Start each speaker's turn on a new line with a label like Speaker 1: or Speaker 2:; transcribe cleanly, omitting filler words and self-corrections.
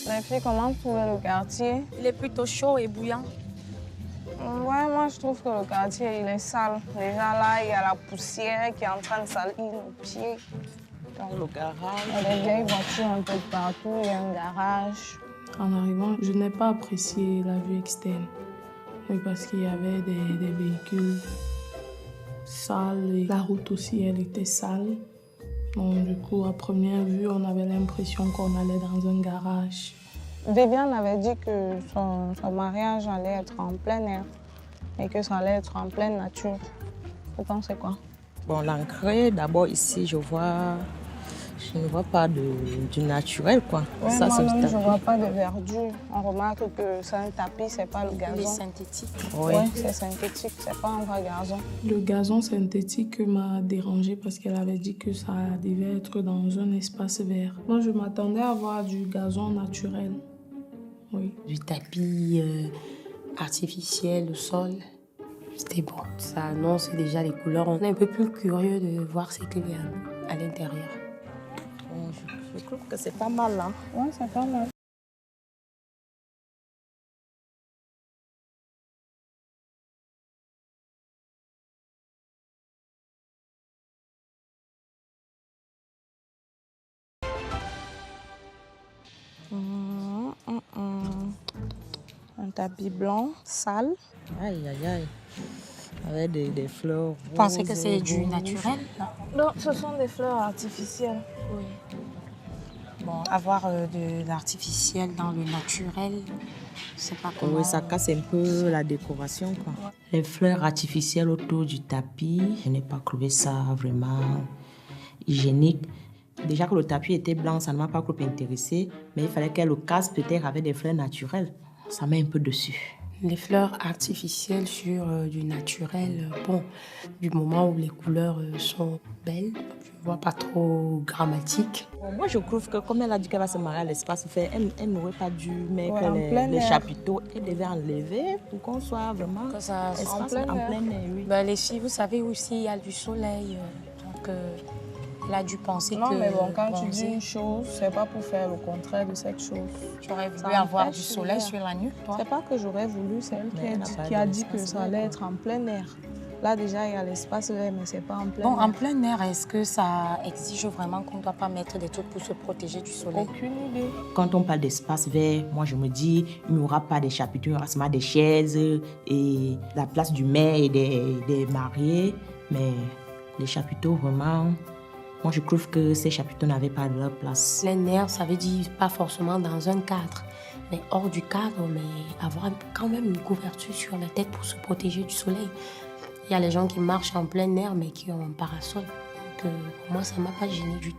Speaker 1: Les filles, comment vous trouvez le quartier?
Speaker 2: Il est plutôt chaud et bouillant.
Speaker 1: Ouais, moi je trouve que le quartier il est sale. Déjà là, il y a la poussière qui est en train de salir nos pieds.
Speaker 3: Dans le garage.
Speaker 1: Il y a des vieilles voitures un peu partout, il y a un garage.
Speaker 4: En arrivant, je n'ai pas apprécié la vue externe. Oui, parce qu'il y avait des véhicules sales et la route aussi, elle était sale. Donc, du coup, à première vue, on avait l'impression qu'on allait dans un garage.
Speaker 1: Viviane avait dit que son mariage allait être en plein air et que ça allait être en pleine nature. Vous pensez quoi?
Speaker 3: Bon, l'engrais, d'abord ici, je ne vois pas du naturel, quoi.
Speaker 1: Ouais,
Speaker 3: Ça, c'est
Speaker 1: moi-même,
Speaker 3: le
Speaker 1: je
Speaker 3: tapis.
Speaker 1: ne vois pas de verdure. On remarque que c'est un tapis, c'est pas le
Speaker 2: Il est
Speaker 1: gazon.
Speaker 2: synthétique.
Speaker 3: Oui.
Speaker 1: Ouais, c'est synthétique, c'est pas un vrai gazon.
Speaker 4: Le gazon synthétique m'a dérangée parce qu'elle avait dit que ça devait être dans un espace vert. Moi, je m'attendais à voir du gazon naturel. Oui.
Speaker 5: Du tapis artificiel au sol. C'était bon. Ça annonce déjà les couleurs. On est un peu plus curieux de voir ce qu'il y a à l'intérieur.
Speaker 3: Bon, je trouve que c'est pas mal, hein.
Speaker 1: Ouais, c'est pas mal. Un tapis blanc, sale.
Speaker 3: Aïe, aïe, aïe. Avec des fleurs.
Speaker 2: Vous pensez que
Speaker 3: roses,
Speaker 2: c'est du
Speaker 3: rouges.
Speaker 2: naturel?
Speaker 1: Non, ce sont des fleurs artificielles.
Speaker 2: Oui. Bon, avoir de l'artificiel dans le naturel, c'est pas comment.
Speaker 3: Oui, ça casse un peu la décoration, quoi.
Speaker 6: Les fleurs artificielles autour du tapis, je n'ai pas trouvé ça vraiment hygiénique. Déjà que le tapis était blanc, ça ne m'a pas trop intéressé, mais il fallait qu'elle le casse peut-être avec des fleurs naturelles. Ça met un peu dessus.
Speaker 5: Les fleurs artificielles sur du naturel, bon, du moment où les couleurs sont belles, je ne vois pas trop grammatique.
Speaker 3: Bon, moi, je trouve que comme elle a dit qu'elle va se marier à l'espace vert, elle n'aurait pas dû mettre
Speaker 1: Ouais, en plein
Speaker 3: les
Speaker 1: air.
Speaker 3: chapiteaux. Elle devait enlever pour qu'on soit vraiment
Speaker 2: Que ça
Speaker 3: espace
Speaker 1: plein
Speaker 3: en
Speaker 1: air.
Speaker 3: plein air. Oui.
Speaker 2: Ben, les filles, vous savez aussi, il y a du soleil. Donc, elle a dû penser
Speaker 1: Non,
Speaker 2: que...
Speaker 1: mais bon, quand tu
Speaker 2: bon,
Speaker 1: dis une chose, c'est pas pour faire le contraire de cette chose.
Speaker 2: tu aurais voulu
Speaker 1: Ça
Speaker 2: avoir
Speaker 1: empêche
Speaker 2: du soleil
Speaker 1: l'hiver.
Speaker 2: sur la nuque, toi.
Speaker 1: C'est pas que j'aurais voulu, c'est elle
Speaker 3: Mais elle n'a pas
Speaker 1: qui a
Speaker 3: de
Speaker 1: dit que
Speaker 3: l'espace
Speaker 1: ça allait
Speaker 3: vert,
Speaker 1: être en plein air. Là, déjà, il y a l'espace vert, mais c'est pas en plein
Speaker 2: Bon,
Speaker 1: air.
Speaker 2: en plein air, est-ce que ça exige vraiment qu'on ne doit pas mettre des trucs pour se protéger du soleil?
Speaker 1: Aucune idée.
Speaker 6: Quand on parle d'espace vert, moi je me dis, il n'y aura pas des chapiteaux, il y aura seulement des chaises et la place du maire et des mariés. Mais les chapiteaux, vraiment, moi je trouve que ces chapiteaux n'avaient pas leur place.
Speaker 5: Plein air, ça veut dire pas forcément dans un cadre, mais hors du cadre, mais avoir quand même une couverture sur la tête pour se protéger du soleil. Il y a les gens qui marchent en plein air, mais qui ont un parasol. Donc, moi, ça ne m'a pas gêné du tout.